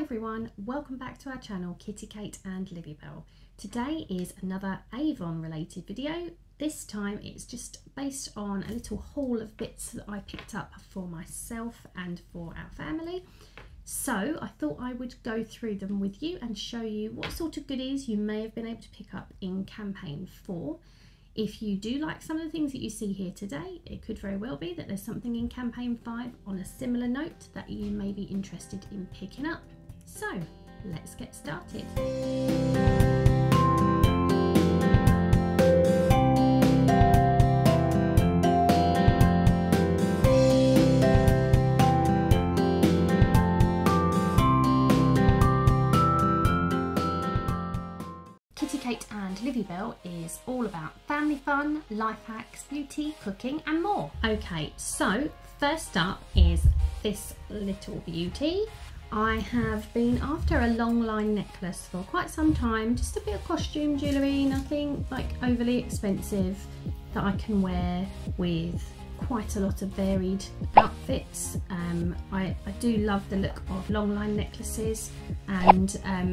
everyone, welcome back to our channel KittyKate and Livvy-Bel. Today is another Avon related video. This time it's just based on a little haul of bits that I picked up for myself and for our family. So I thought I would go through them with you and show you what sort of goodies you may have been able to pick up in Campaign 4. If you do like some of the things that you see here today, it could very well be that there's something in Campaign 5 on a similar note that you may be interested in picking up. So let's get started. KittyKate and Livvy-Bel is all about family fun, life hacks, beauty, cooking and more. Okay, so first up is this little beauty. I have been after a long line necklace for quite some time, just a bit of costume jewellery, nothing like overly expensive, that I can wear with quite a lot of varied outfits. I do love the look of long line necklaces, and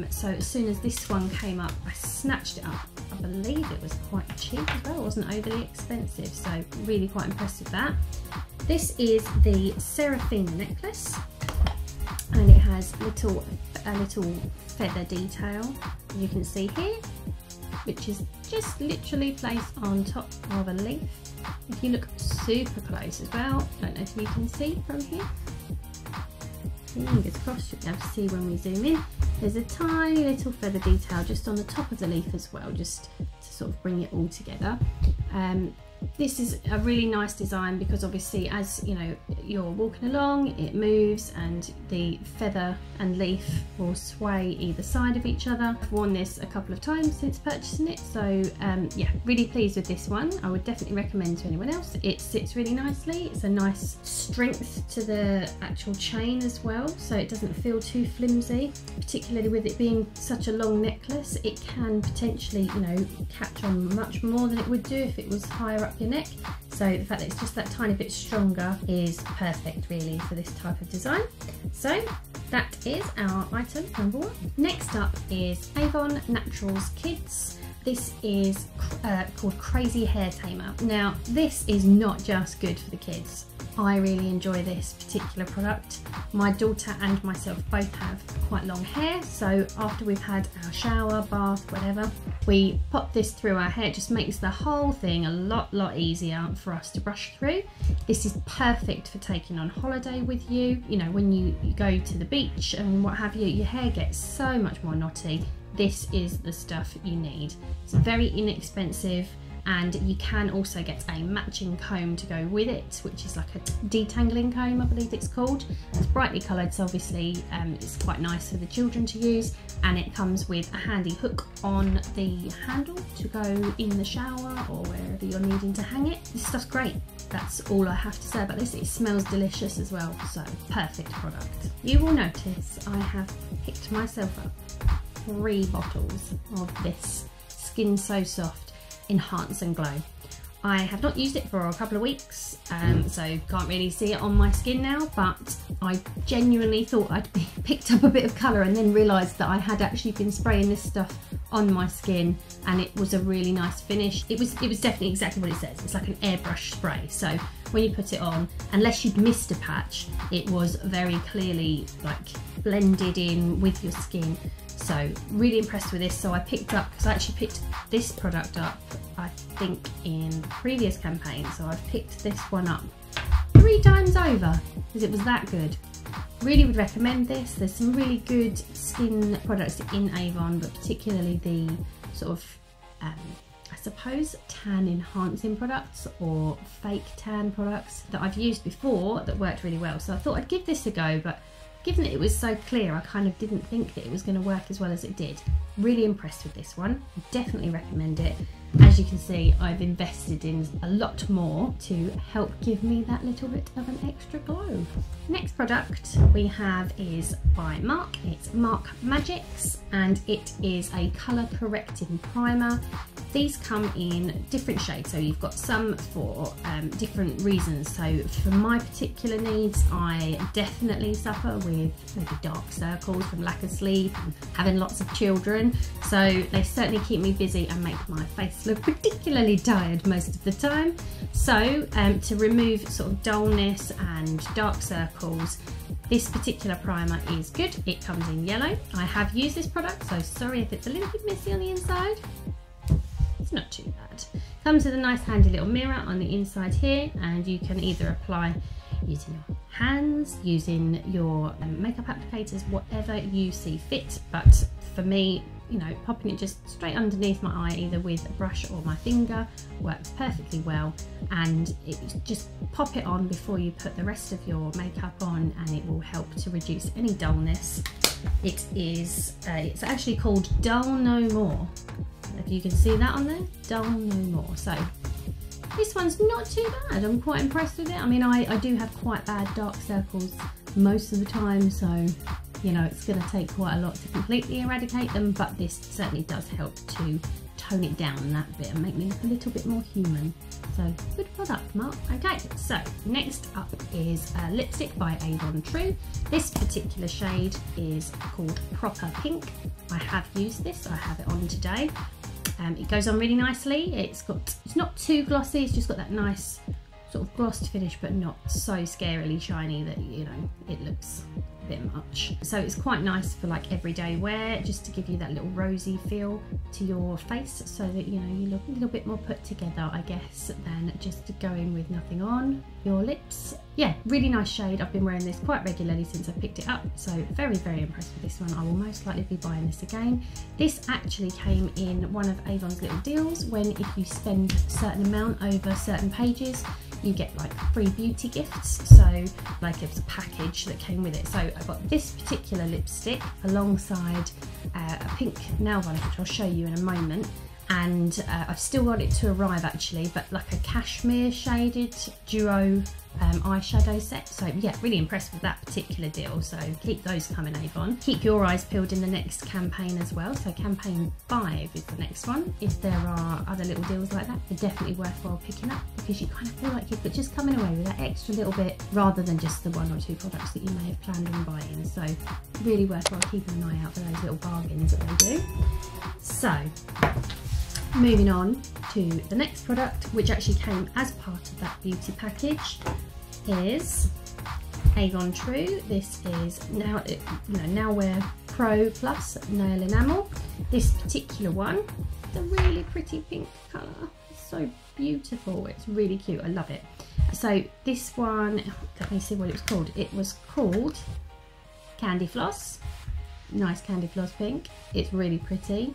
so as soon as this one came up I snatched it up. I believe it was quite cheap as well, it wasn't overly expensive, so really quite impressed with that. This is the Seraphina necklace and it has a little feather detail, as you can see here, which is just literally placed on top of a leaf. If you look super close as well, don't know if you can see from here, fingers crossed you'll be able to see when we zoom in, there's a tiny little feather detail just on the top of the leaf as well, just to sort of bring it all together. This is a really nice design because obviously as you know you're walking along it moves and the feather and leaf will sway either side of each other. I've worn this a couple of times since purchasing it, so yeah, really pleased with this one. I would definitely recommend to anyone else. It sits really nicely, it's a nice strength to the actual chain as well, so it doesn't feel too flimsy, particularly with it being such a long necklace. It can potentially, you know, catch on much more than it would do if it was higher up your neck, so the fact that it's just that tiny bit stronger is perfect really for this type of design. So that is our item number one. Next up is Avon Naturals Kids. This is called Crazy Hair Tamer. Now this is not just good for the kids. I really enjoy this particular product. My daughter and myself both have quite long hair, so after we've had our shower, bath, whatever, we pop this through our hair. It just makes the whole thing a lot easier for us to brush through. This is perfect for taking on holiday with you. You know, when you go to the beach and what have you, your hair gets so much more knotty. This is the stuff you need. It's very inexpensive, and you can also get a matching comb to go with it, which is like a detangling comb, I believe it's called. It's brightly coloured, so obviously it's quite nice for the children to use, and it comes with a handy hook on the handle to go in the shower or wherever you're needing to hang it. This stuff's great. That's all I have to say about this. It smells delicious as well, so perfect product. You will notice I have picked myself up 3 bottles of this Skin So Soft Enhance and Glow. I have not used it for a couple of weeks, so can't really see it on my skin now, but I genuinely thought I'd picked up a bit of colour and then realised that I had actually been spraying this stuff on my skin and it was a really nice finish. It was definitely exactly what it says. It's like an airbrush spray, so when you put it on, unless you'd missed a patch, it was very clearly like blended in with your skin. So really impressed with this. So I picked up, because I actually picked this product up I think in the previous campaign, so I've picked this one up 3 times over because it was that good. Really would recommend this. There's some really good skin products in Avon, but particularly the sort of I suppose tan enhancing products or fake tan products that I've used before that worked really well. So I thought I'd give this a go, but given that it was so clear, I kind of didn't think that it was going to work as well as it did. Really impressed with this one. Definitely recommend it. As you can see, I've invested in a lot more to help give me that little bit of an extra glow. Next product we have is by Mark. It's Mark Magics, and it is a colour correcting primer. These come in different shades, so you've got some for different reasons. So for my particular needs, I definitely suffer with maybe dark circles from lack of sleep and having lots of children, so they certainly keep me busy and make my face look particularly tired most of the time. So to remove sort of dullness and dark circles, this particular primer is good. It comes in yellow. I have used this product, so sorry if it's a little bit messy on the inside. It's not too bad. Comes with a nice handy little mirror on the inside here, and you can either apply using your hands, using your makeup applicators, whatever you see fit. But for me, you know, popping it just straight underneath my eye, either with a brush or my finger, works perfectly well. And it just pop it on before you put the rest of your makeup on, and it will help to reduce any dullness. It is it's actually called Dull No More. If you can see that on there, Dull No More. So this one's not too bad. I'm quite impressed with it. I mean, I do have quite bad dark circles most of the time, so you know, it's going to take quite a lot to completely eradicate them, but this certainly does help to tone it down that bit and make me look a little bit more human. So good product, Mark. Okay, so next up is a lipstick by Avon True. This particular shade is called Proper Pink. I have used this, I have it on today. It goes on really nicely. It's not too glossy, it's just got that nice sort of glossed finish, but not so scarily shiny that, you know, it looks a bit much. So it's quite nice for like everyday wear, just to give you that little rosy feel to your face, so that, you know, you look a little bit more put together, I guess, than just to go in with nothing on your lips. Yeah, really nice shade. I've been wearing this quite regularly since I picked it up, so very, very impressed with this one. I will most likely be buying this again. This actually came in one of Avon's little deals, when if you spend a certain amount over certain pages, you get like free beauty gifts. So like it was a package that came with it. So I got this particular lipstick alongside a pink nail varnish, which I'll show you in a moment. And I've still got it to arrive actually, but like a cashmere shaded duo eyeshadow set. So yeah, really impressed with that particular deal. So keep those coming, Avon. Keep your eyes peeled in the next campaign as well. So campaign 5 is the next one. If there are other little deals like that, they're definitely worthwhile picking up, because you kind of feel like you're just coming away with that extra little bit, rather than just the 1 or 2 products that you may have planned on buying. So really worthwhile keeping an eye out for those little bargains that they do. So moving on to the next product, which actually came as part of that beauty package, is Avon True. This is Now Wear Pro Plus Nail Enamel. This particular one, the really pretty pink colour, it's so beautiful. It's really cute. I love it. So this one, let me see what it was called. It was called Candy Floss. Nice candy floss pink. It's really pretty.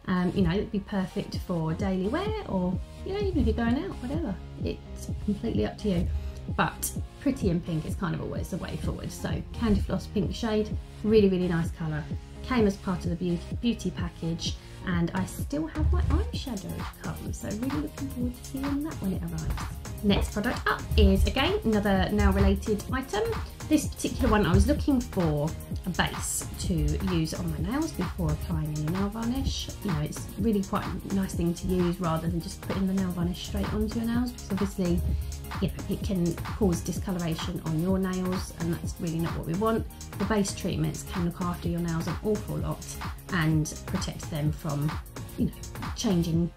You know, it'd be perfect for daily wear, or, you know, even if you're going out, whatever. It's completely up to you. But pretty in pink is kind of always the way forward. So candy floss pink shade, really, really nice colour. Came as part of the beauty package, and I still have my eyeshadow to come, so really looking forward to seeing that when it arrives. Next product up is, again, another nail related item. This particular one, I was looking for a base to use on my nails before applying any nail varnish. You know, it's really quite a nice thing to use rather than just putting the nail varnish straight onto your nails, because obviously, you know, it can cause discoloration on your nails, and that's really not what we want. The base treatments can look after your nails an awful lot and protect them from, you know, changing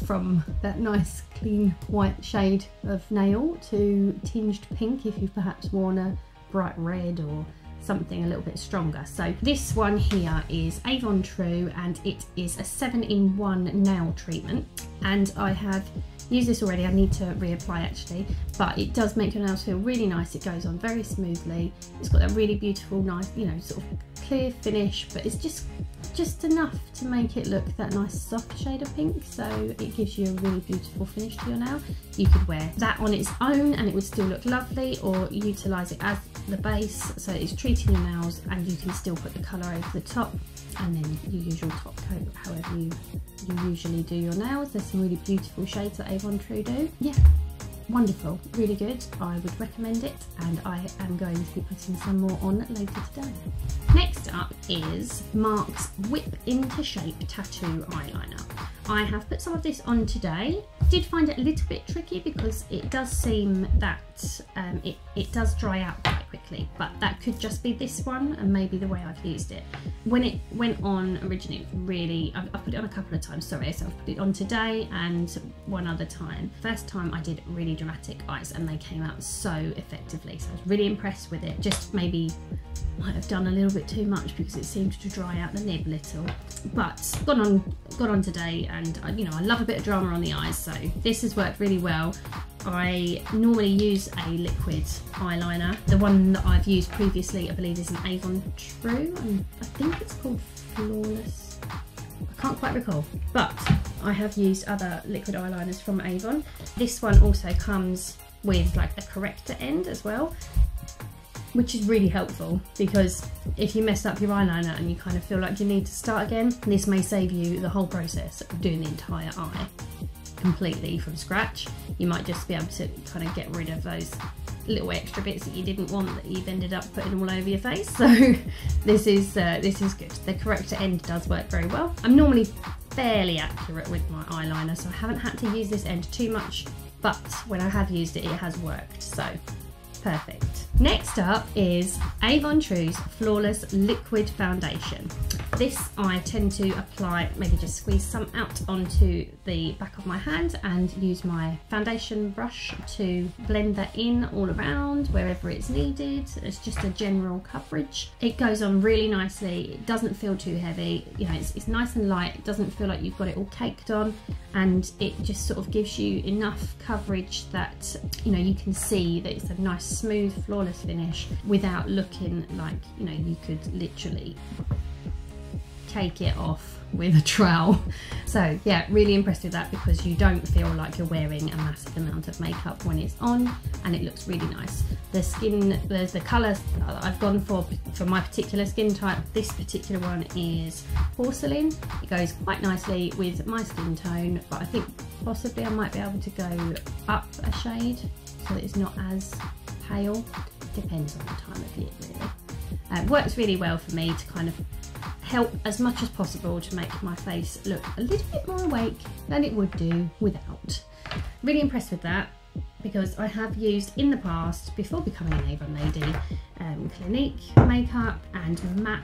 from that nice clean white shade of nail to tinged pink if you've perhaps worn a bright red or something a little bit stronger. So this one here is Avon True, and it is a 7-in-1 nail treatment, and I have used this already. I need to reapply actually, but it does make your nails feel really nice. It goes on very smoothly. It's got that really beautiful, nice, you know, sort of clear finish, but it's just enough to make it look that nice soft shade of pink, so it gives you a really beautiful finish to your nail. You could wear that on its own and it would still look lovely, or utilise it as the base, so it's treating your nails and you can still put the colour over the top, and then you use your top coat however you usually do your nails. There's some really beautiful shades that Avon True do. Yeah, wonderful, really good. I would recommend it, and I am going to be putting some more on later today. Next up is Mark's Whip Into Shape Tattoo Eyeliner. I have put some of this on today. Did find it a little bit tricky because it does seem that it does dry out quite quickly, but that could just be this one and maybe the way I've used it. When it went on originally, really, I've put it on a couple of times, sorry, so I've put it on today and one other time. First time I did really dramatic eyes and they came out so effectively, so I was really impressed with it. Just maybe might have done a little bit too much because it seemed to dry out the nib a little, but got on today, and you know, I love a bit of drama on the eyes, so this has worked really well. I normally use a liquid eyeliner. The one that I've used previously, I believe, is an Avon True, and I think it's called Flawless. I can't quite recall, but I have used other liquid eyeliners from Avon. This one also comes with like a corrector end as well, which is really helpful because if you mess up your eyeliner and you kind of feel like you need to start again, this may save you the whole process of doing the entire eye completely from scratch. You might just be able to kind of get rid of those little extra bits that you didn't want that you've ended up putting all over your face. So this is good. The corrector end does work very well. I'm normally fairly accurate with my eyeliner, so I haven't had to use this end too much, but when I have used it, it has worked, so perfect. Next up is Avon True's Flawless Liquid Foundation. This I tend to apply, maybe just squeeze some out onto the back of my hand and use my foundation brush to blend that in all around wherever it's needed. It's just a general coverage. It goes on really nicely. It doesn't feel too heavy. You know, it's nice and light. It doesn't feel like you've got it all caked on, and it just sort of gives you enough coverage that, you know, you can see that it's a nice smooth flawless finish without looking like, you know, you could literally cake it off with a trowel. So yeah, really impressed with that because you don't feel like you're wearing a massive amount of makeup when it's on, and it looks really nice. The skin, there's the colours that I've gone for my particular skin type. This particular one is porcelain. It goes quite nicely with my skin tone, but I think possibly I might be able to go up a shade so that it's not as pale. Depends on the time of year, really. Works really well for me to kind of help as much as possible to make my face look a little bit more awake than it would do without. Really impressed with that because I have used in the past, before becoming an Avon lady, Clinique makeup and MAC.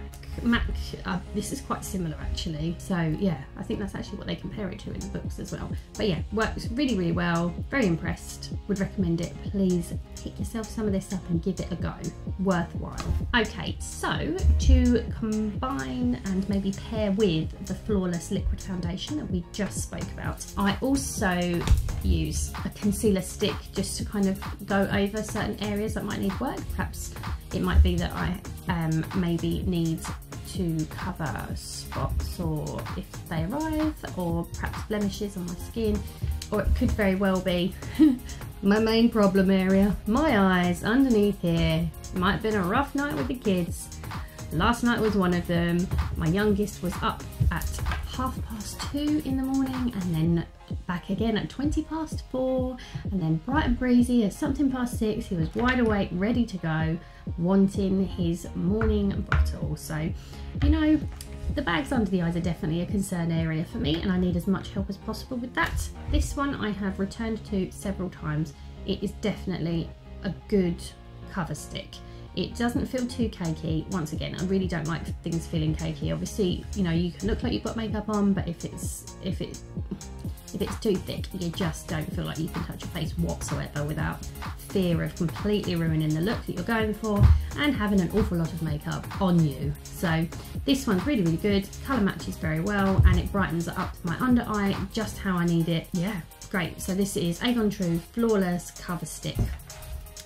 This is quite similar actually, so yeah, I think that's actually what they compare it to in the books as well. But yeah, works really, really well. Very impressed, would recommend it. Please pick yourself some of this up and give it a go, worthwhile. Okay, so to combine and maybe pair with the Flawless Liquid Foundation that we just spoke about, I also use a concealer stick just to kind of go over certain areas that might need work. Perhaps it might be that I maybe need to cover spots, or if they arrive, or perhaps blemishes on my skin, or it could very well be my main problem area, my eyes underneath here. Might have been a rough night with the kids. Last night was one of them. My youngest was up at 2:30 in the morning and then back again at 4:20, and then bright and breezy at something past 6. He was wide awake, ready to go, wanting his morning bottle. So, you know, the bags under the eyes are definitely a concern area for me, and I need as much help as possible with that. This one I have returned to several times. It is definitely a good cover stick. It doesn't feel too cakey. Once again, I really don't like things feeling cakey. Obviously, you know, you can look like you've got makeup on, but if it's too thick, you just don't feel like you can touch your face whatsoever without fear of completely ruining the look that you're going for and having an awful lot of makeup on you. So this one's really, really good. Colour matches very well, and it brightens up my under eye just how I need it. Yeah, great. So this is Avon True Flawless Cover Stick.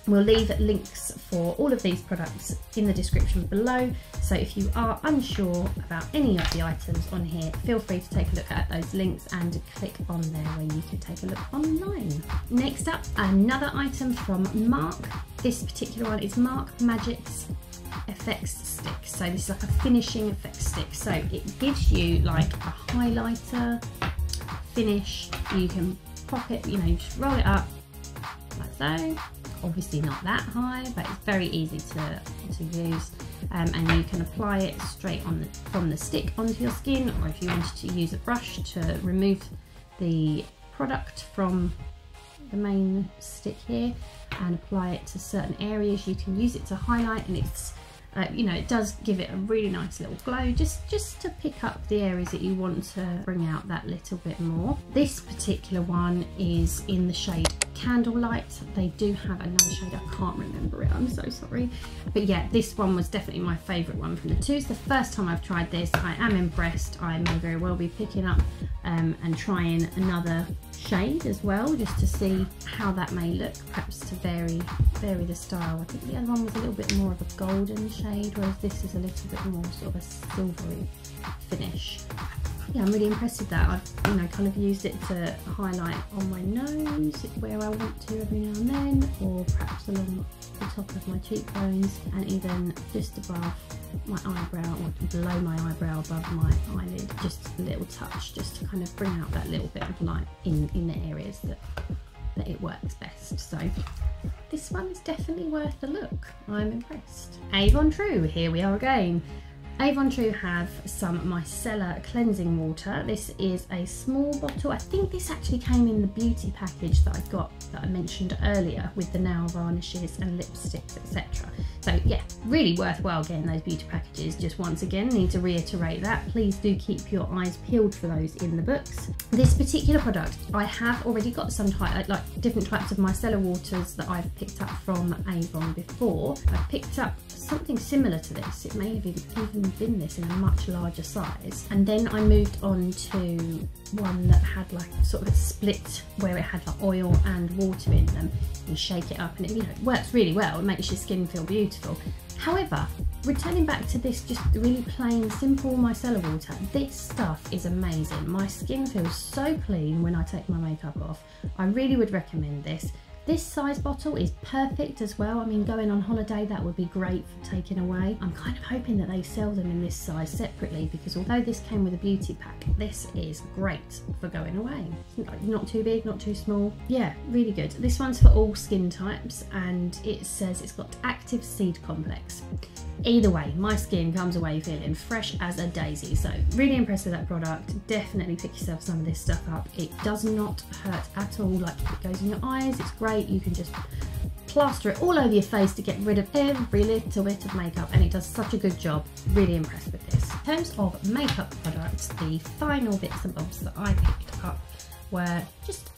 We'll leave links for all of these products in the description below, so if you are unsure about any of the items on here, feel free to take a look at those links and click on there where you can take a look online. Next up, another item from Mark. This particular one is Mark Magic's effects stick. So this is like a finishing effects stick, so it gives you like a highlighter finish. You can pop it, you know, you just roll it up like so. Obviously not that high, but it's very easy to use. and you can apply it straight on from the stick onto your skin, or if you wanted to use a brush to remove the product from the main stick here and apply it to certain areas, you can use it to highlight, and it's you know, it does give it a really nice little glow, just to pick up the areas that you want to bring out that little bit more. This particular one is in the shade Candlelight. They do have another shade, I can't remember it, I'm so sorry. But yeah, this one was definitely my favourite one from the two. It's the first time I've tried this. I am impressed. I may very well be picking up and trying another shade as well, just to see how that may look, perhaps to vary the style. I think the other one was a little bit more of a golden shade, whereas this is a little bit more sort of a silvery finish. Yeah, I'm really impressed with that. I've, you know, kind of used it to highlight on my nose where I want to every now and then, or perhaps along the top of my cheekbones, and even just above my eyebrow, or below my eyebrow, above my eyelid, just a little touch, just to kind of bring out that little bit of light in the areas that it works best. So this one is definitely worth a look. I'm impressed. Avon True, here we are again. Avon True have some Micellar cleansing water. This is a small bottle. I think this actually came in the beauty package that I got, that I mentioned earlier, with the nail varnishes and lipsticks, etc. So yeah, really worthwhile getting those beauty packages. Just once again, need to reiterate that. Please do keep your eyes peeled for those in the books. This particular product, I have already got some different types of micellar waters that I've picked up from Avon before. I've picked up something similar to this. It may have even been this in a much larger size, and then I moved on to one that had like sort of a split where it had like oil and water in them. You shake it up and it, you know, it works really well. It makes your skin feel beautiful. However, returning back to this just really plain simple micellar water, this stuff is amazing. My skin feels so clean when I take my makeup off. I really would recommend this. This size bottle is perfect as well. I mean, going on holiday, that would be great for taking away. I'm kind of hoping that they sell them in this size separately, because although this came with a beauty pack, this is great for going away. Not too big, not too small. Yeah, really good. This one's for all skin types, and it says it's got active seed complex. Either way, my skin comes away feeling fresh as a daisy, so really impressed with that product. Definitely pick yourself some of this stuff up. It does not hurt at all. Like, if it goes in your eyes, it's great. You can just plaster it all over your face to get rid of every little bit of makeup, and it does such a good job. Really impressed with this. In terms of makeup products, the final bits and bobs that I picked up were just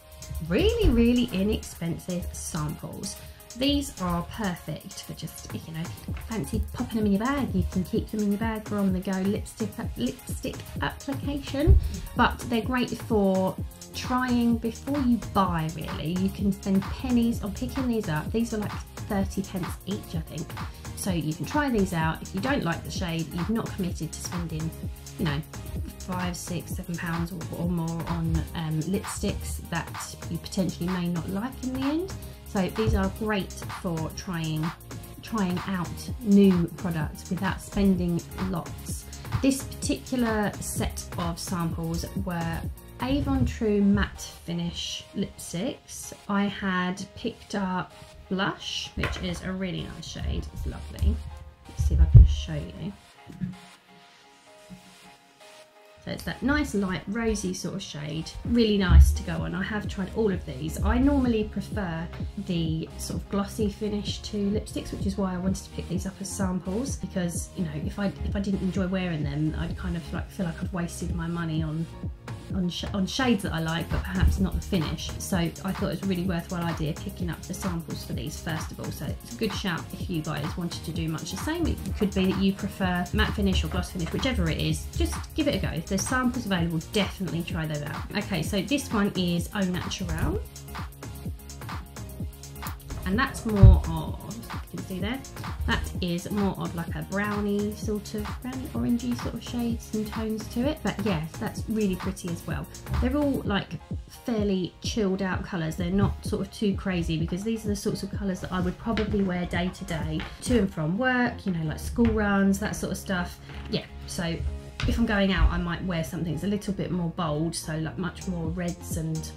really inexpensive samples. These are perfect for just, you know, fancy popping them in your bag. You can keep them in your bag for on the go lipstick application, but they're great for trying before you buy, really. You can spend pennies on picking these up. These are like 30 pence each, I think. So you can try these out. If you don't like the shade, you've not committed to spending, you know, £5, £6, £7 or more on lipsticks that you potentially may not like in the end. So these are great for trying out new products without spending lots. This particular set of samples were Avon True Matte Finish lipsticks. I had picked up Blush, which is a really nice shade. It's lovely. Let's see if I can show you. So it's that nice light rosy sort of shade, really nice to go on. I have tried all of these. I normally prefer the sort of glossy finish to lipsticks, which is why I wanted to pick these up as samples, because, you know, if I didn't enjoy wearing them, I'd kind of like feel like I've wasted my money on shades that I like, but perhaps not the finish. So I thought it was a really worthwhile idea picking up the samples for these first of all. So it's a good shout if you guys wanted to do much the same. It could be that you prefer matte finish or gloss finish, whichever it is, just give it a go. If there's samples available, definitely try those out. Okay, so this one is Au Naturel, and that's more of, you can see there, that is more of like a brownie orangey sort of shades and tones to it. But yeah, that's really pretty as well. They're all like fairly chilled out colours. They're not sort of too crazy, because these are the sorts of colours that I would probably wear day to day, to and from work, you know, like school runs, that sort of stuff. Yeah, so if I'm going out, I might wear something that's a little bit more bold, so like much more reds and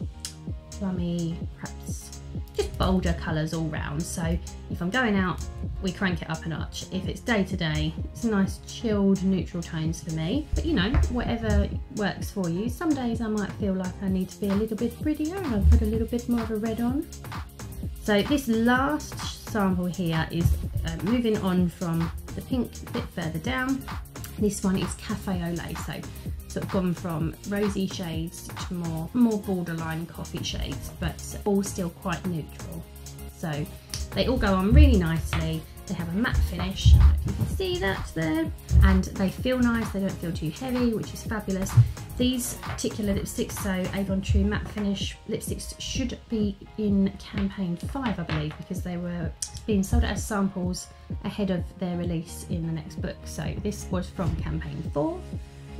plummy, perhaps just bolder colours all round. So if I'm going out, we crank it up a notch. If it's day to day, it's nice chilled neutral tones for me. But you know, whatever works for you. Some days I might feel like I need to be a little bit prettier and I'll put a little bit more of a red on. So this last sample here is moving on from the pink a bit further down. This one is Cafe au Lait, so sort of gone from rosy shades to more borderline coffee shades, but all still quite neutral. So they all go on really nicely. They have a matte finish, I don't know if you can see that there, and they feel nice, they don't feel too heavy, which is fabulous. These particular lipsticks, so Avon True Matte Finish lipsticks, should be in campaign 5, I believe, because they were being sold as samples ahead of their release in the next book. So this was from campaign 4,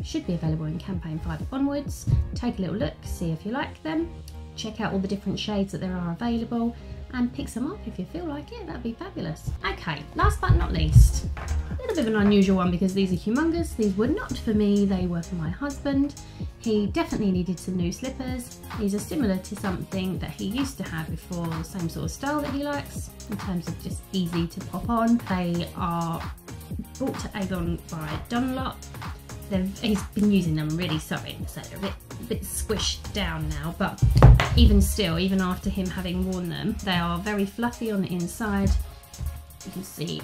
should be available in campaign 5 onwards. Take a little look, see if you like them, check out all the different shades that there are available, and pick some up if you feel like it. That'd be fabulous. Okay, last but not least, a little bit of an unusual one because these are humongous. These were not for me, they were for my husband. He definitely needed some new slippers. These are similar to something that he used to have before, the same sort of style that he likes in terms of just easy to pop on. They are brought to Avon by Dunlop. He's been using them really, sorry, so they're a bit squished down now, but even still, even after him having worn them, they are very fluffy on the inside. You can see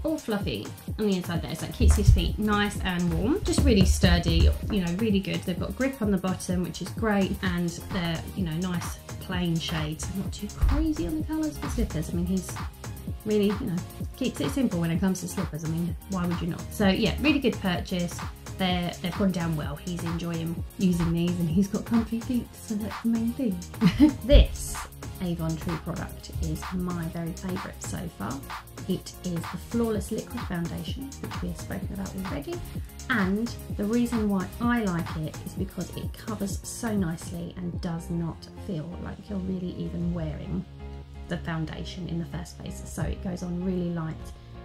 all fluffy on the inside there, so it keeps his feet nice and warm. Just really sturdy, you know, really good. They've got grip on the bottom, which is great, and they're, you know, nice plain shades, not too crazy on the colours for slippers. I mean, he's really, you know, keeps it simple when it comes to slippers. I mean, why would you not? So yeah, really good purchase. They've gone down well. He's enjoying using these and he's got comfy feet, so that's the main thing. This Avon True product is my very favourite so far. It is the Flawless Liquid Foundation, which we have spoken about already, and the reason why I like it is because it covers so nicely and does not feel like you're really even wearing the foundation in the first place. So it goes on really light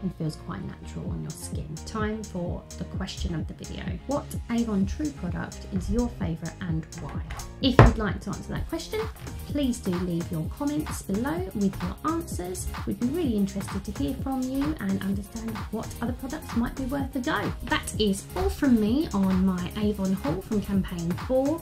and feels quite natural on your skin. Time for the question of the video. What Avon True product is your favourite and why? If you'd like to answer that question, please do leave your comments below with your answers. We'd be really interested to hear from you and understand what other products might be worth a go. That is all from me on my Avon haul from campaign 4.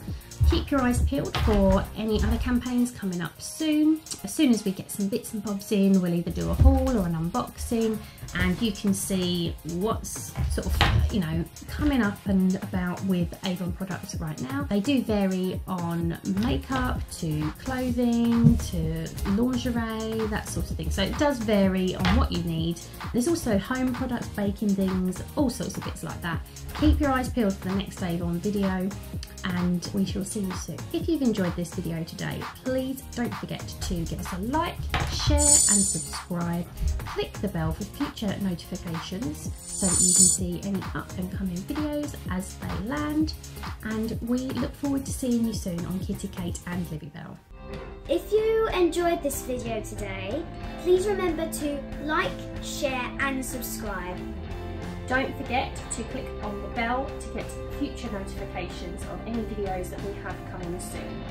Keep your eyes peeled for any other campaigns coming up soon. As soon as we get some bits and bobs in, we'll either do a haul or an unboxing, and you can see what's sort of, you know, coming up and about with Avon products right now. They do vary on makeup to clothing to lingerie, that sort of thing. So it does vary on what you need. There's also home products, baking things, all sorts of bits like that. Keep your eyes peeled for the next Avon video, and we shall see you soon. If you've enjoyed this video today, please don't forget to give us a like, share and subscribe. Click the bell for future notifications so that you can see any up and coming videos as they land, and we look forward to seeing you soon on KittyKate and Livvy-Bel. If you enjoyed this video today, please remember to like, share and subscribe. Don't forget to click on the bell to get future notifications of any videos that we have coming soon.